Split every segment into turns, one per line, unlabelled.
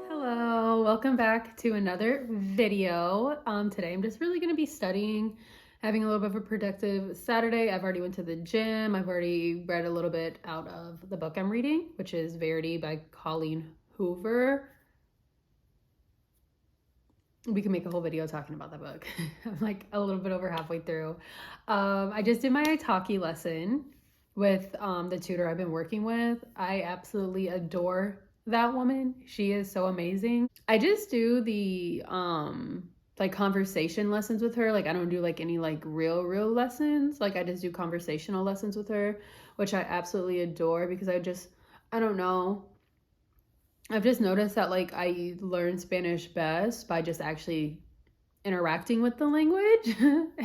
Hello, welcome back to another video. Today I'm just really going to be studying, having a little bit of a productive Saturday. I've already went to the gym. I've already read a little bit out of the book I'm reading, which is Verity by Colleen Hoover. We can make a whole video talking about that book. I'm like a little bit over halfway through. I just did my Italki lesson with the tutor I've been working with. I absolutely adore that woman. She is so amazing. I just do the like conversation lessons with her. Like I don't do like any like real lessons. Like I just do conversational lessons with her, which I absolutely adore because I don't know. I've just noticed that like I learn Spanish best by just actually interacting with the language.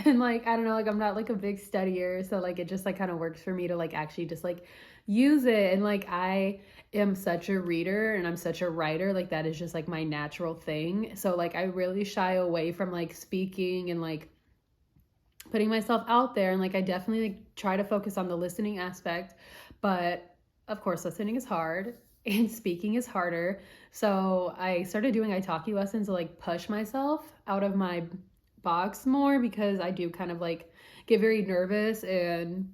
And like I don't know, like I'm not like a big studier, so like it just like kind of works for me to like actually just like use it. And like I am such a reader and I'm such a writer, like that is just like my natural thing. So like I really shy away from like speaking and like putting myself out there, and like I definitely like try to focus on the listening aspect, but of course listening is hard and speaking is harder. So I started doing Italki lessons to like push myself out of my box more, because I do kind of like get very nervous and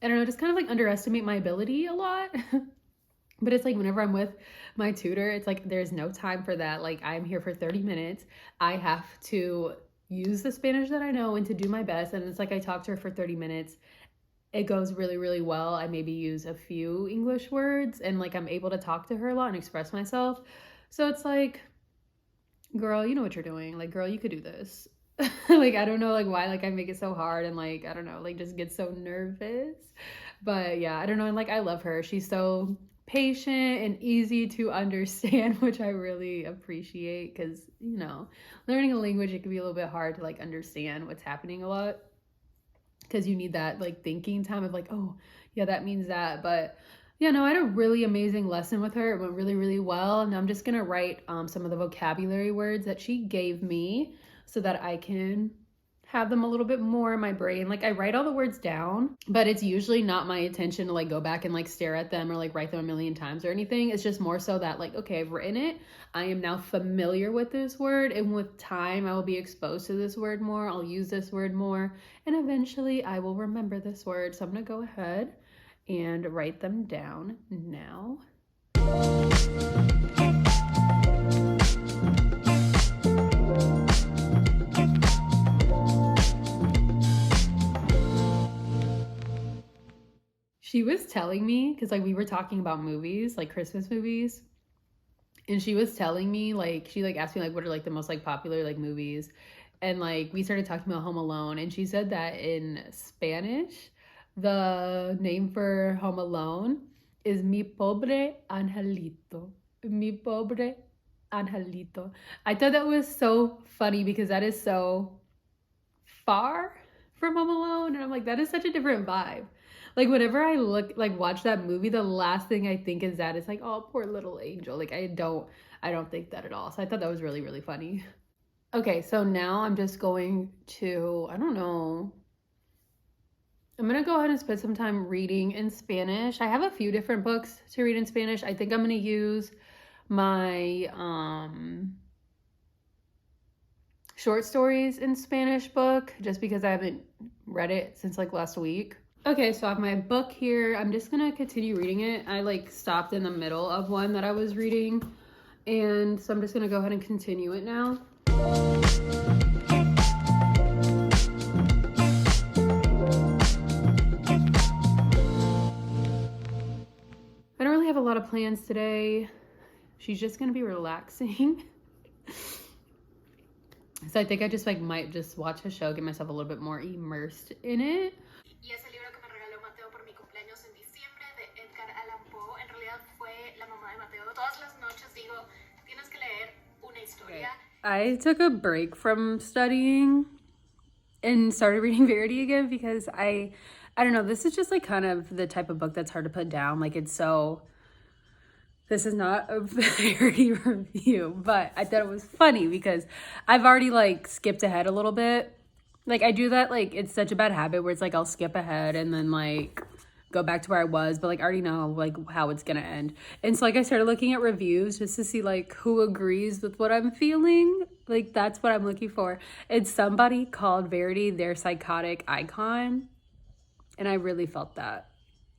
I don't know, just kind of like underestimate my ability a lot. But it's like whenever I'm with my tutor, it's like there's no time for that. Like I'm here for 30 minutes. I have to use the Spanish that I know and to do my best. And it's like I talk to her for 30 minutes. It goes really well. I maybe use a few English words and like I'm able to talk to her a lot and express myself. So it's like, girl, you know what you're doing. Like, girl, you could do this. Like I don't know like why like I make it so hard and like I don't know, like just get so nervous. But yeah, I don't know, and like I love her. She's so patient and easy to understand, which I really appreciate, because you know, learning a language, it can be a little bit hard to like understand what's happening a lot, because you need that like thinking time of like, oh yeah, that means that. But yeah, no, I had a really amazing lesson with her. It went really well, and I'm just gonna write some of the vocabulary words that she gave me so that I can have them a little bit more in my brain. Like I write all the words down, but it's usually not my intention to like go back and like stare at them or like write them a million times or anything. It's just more so that like, okay, I've written it. I am now familiar with this word, and with time I will be exposed to this word more. I'll use this word more, and eventually I will remember this word. So I'm gonna go ahead and write them down now. She was telling me, because like we were talking about movies, like Christmas movies, and she was telling me like she like asked me like what are like the most like popular like movies, and like we started talking about Home Alone, and she said that in Spanish the name for Home Alone is Mi Pobre Angelito. Mi Pobre Angelito. I thought that was so funny because that is so far from Home Alone, and I'm like, that is such a different vibe. Like whenever I look like watch that movie, the last thing I think is that it's like, oh, poor little angel. Like I don't think that at all. So I thought that was really funny. Okay, so now I'm just going to, I don't know, I'm gonna go ahead and spend some time reading in Spanish. I have a few different books to read in Spanish. I think I'm gonna use my short stories in Spanish book just because I haven't read it since like last week. Okay, so I have my book here. I'm just gonna continue reading it. I like stopped in the middle of one that I was reading, and so I'm just gonna go ahead and continue it now. I don't really have a lot of plans today. She's just gonna be relaxing. So I think I just like might just watch a show, get myself a little bit more immersed in it.
Y ese libro que me regaló Mateo por mi cumpleaños en diciembre de Edgar Allan Poe, en realidad fue la mamá de Mateo. Todas las noches digo, tienes que leer una historia.
I took a break from studying and started reading Verity again because I don't know, this is just like kind of the type of book that's hard to put down. Like it's so, this is not a Verity review, but I thought it was funny because I've already like skipped ahead a little bit. Like I do that, like it's such a bad habit where it's like I'll skip ahead and then like go back to where I was, but like I already know like how it's gonna end. And so like I started looking at reviews just to see like who agrees with what I'm feeling. Like that's what I'm looking for. And somebody called Verity their psychotic icon, and I really felt that.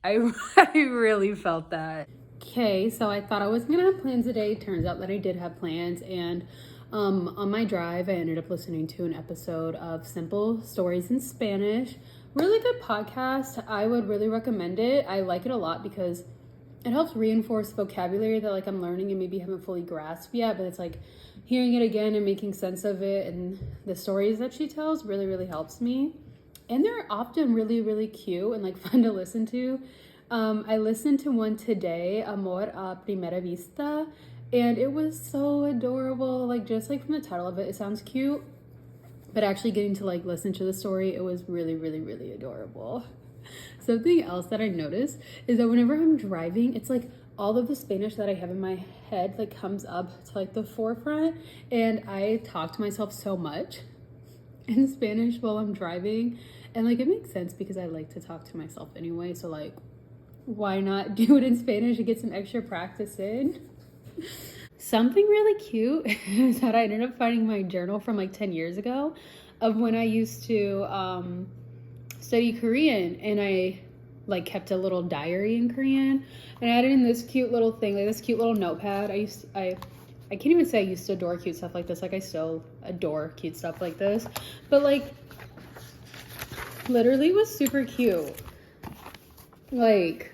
I I really felt that. Okay, so I thought I was gonna have plans today. Turns out that I did have plans, and on my drive, I ended up listening to an episode of Simple Stories in Spanish. Really good podcast. I would really recommend it. I like it a lot because it helps reinforce vocabulary that like I'm learning and maybe haven't fully grasped yet, but it's like hearing it again and making sense of it, and the stories that she tells really, really helps me. And they're often really, really cute and like fun to listen to. I listened to one today, Amor a Primera Vista, and it was so adorable. Like just like from the title of it, it sounds cute, but actually getting to like listen to the story, it was really, really, really adorable. Something else that I noticed is that whenever I'm driving, it's like all of the Spanish that I have in my head like comes up to like the forefront, and I talk to myself so much in Spanish while I'm driving, and like it makes sense because I like to talk to myself anyway, so like why not do it in Spanish and get some extra practice in? Something really cute is that I ended up finding my journal from like 10 years ago of when I used to study Korean, and I like kept a little diary in Korean, and I had it in this cute little thing, like this cute little notepad. I can't even say I used to adore cute stuff like this. Like I still adore cute stuff like this, but like literally was super cute. Like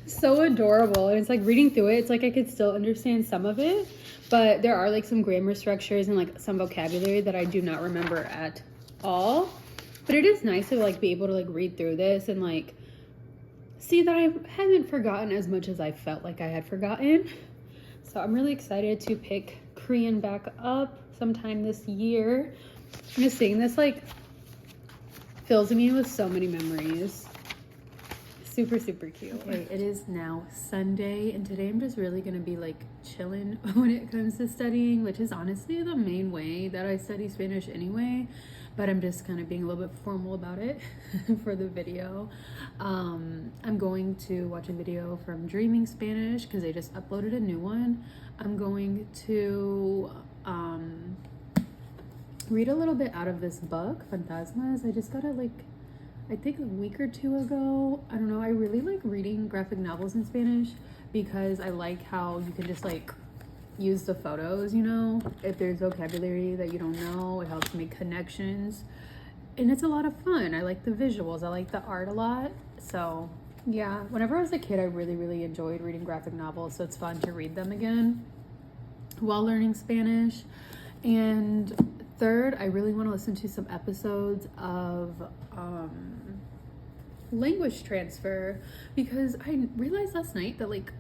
so adorable. And it's like reading through it, it's like I could still understand some of it, but there are like some grammar structures and like some vocabulary that I do not remember at all. But it is nice to like be able to like read through this and like see that I haven't forgotten as much as I felt like I had forgotten. So I'm really excited to pick Korean back up sometime this year. Just seeing this like fills me with so many memories. Super, super cute. Okay, it is now Sunday, and today I'm just really gonna be like chilling when it comes to studying, which is honestly the main way that I study Spanish anyway, but I'm just kind of being a little bit formal about it for the video. I'm going to watch a video from Dreaming Spanish because they just uploaded a new one. I'm going to read a little bit out of this book, Fantasmas. I just got it like I think a week or two ago. I don't know, I really like reading graphic novels in Spanish because I like how you can just like use the photos, you know, if there's vocabulary that you don't know, it helps make connections, and it's a lot of fun. I like the visuals, I like the art a lot. So yeah, whenever I was a kid, I really, really enjoyed reading graphic novels, so it's fun to read them again while learning Spanish. And third, I really want to listen to some episodes of language transfer, because I realized last night that like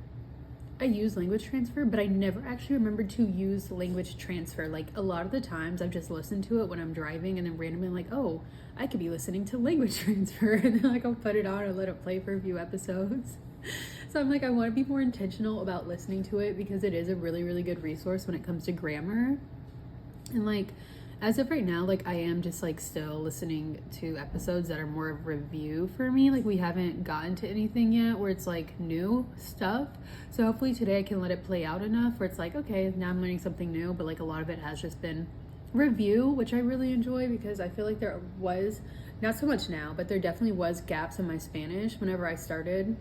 I use language transfer, but I never actually remembered to use language transfer. Like a lot of the times I've just listened to it when I'm driving, and then randomly I'm like, oh, I could be listening to language transfer, and then like I'll put it on or let it play for a few episodes. So I'm like, I want to be more intentional about listening to it because it is a really, really good resource when it comes to grammar. And like as of right now, like I am just like still listening to episodes that are more of review for me. Like we haven't gotten to anything yet where it's like new stuff. So hopefully today I can let it play out enough where it's like, okay, now I'm learning something new, but like a lot of it has just been review, which I really enjoy because I feel like there was, not so much now, but there definitely was gaps in my Spanish whenever I started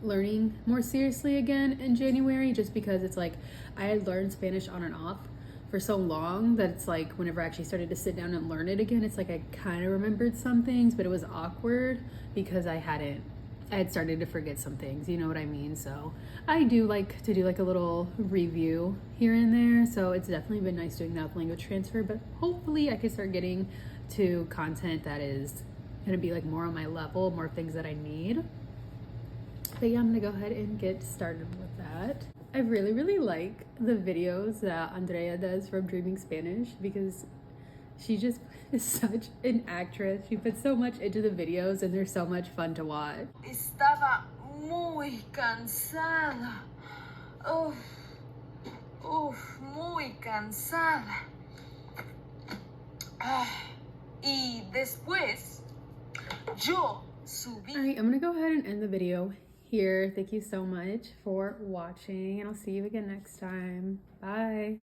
learning more seriously again in January, just because it's like I had learned Spanish on and off for so long that it's like whenever I actually started to sit down and learn it again, it's like I kind of remembered some things, but it was awkward because I had started to forget some things, you know what I mean? So I do like to do like a little review here and there, so it's definitely been nice doing that with language transfer, but hopefully I can start getting to content that is gonna be like more on my level, more things that I need. But yeah, I'm gonna go ahead and get started with that. I really, really like the videos that Andrea does from Dreaming Spanish because she just is such an actress. She puts so much into the videos and they're so much fun to watch.
Estaba muy cansada. Muy cansada. Y después Yo subí.
All right, I'm gonna go ahead and end the video here. Thank you so much for watching, and I'll see you again next time. Bye.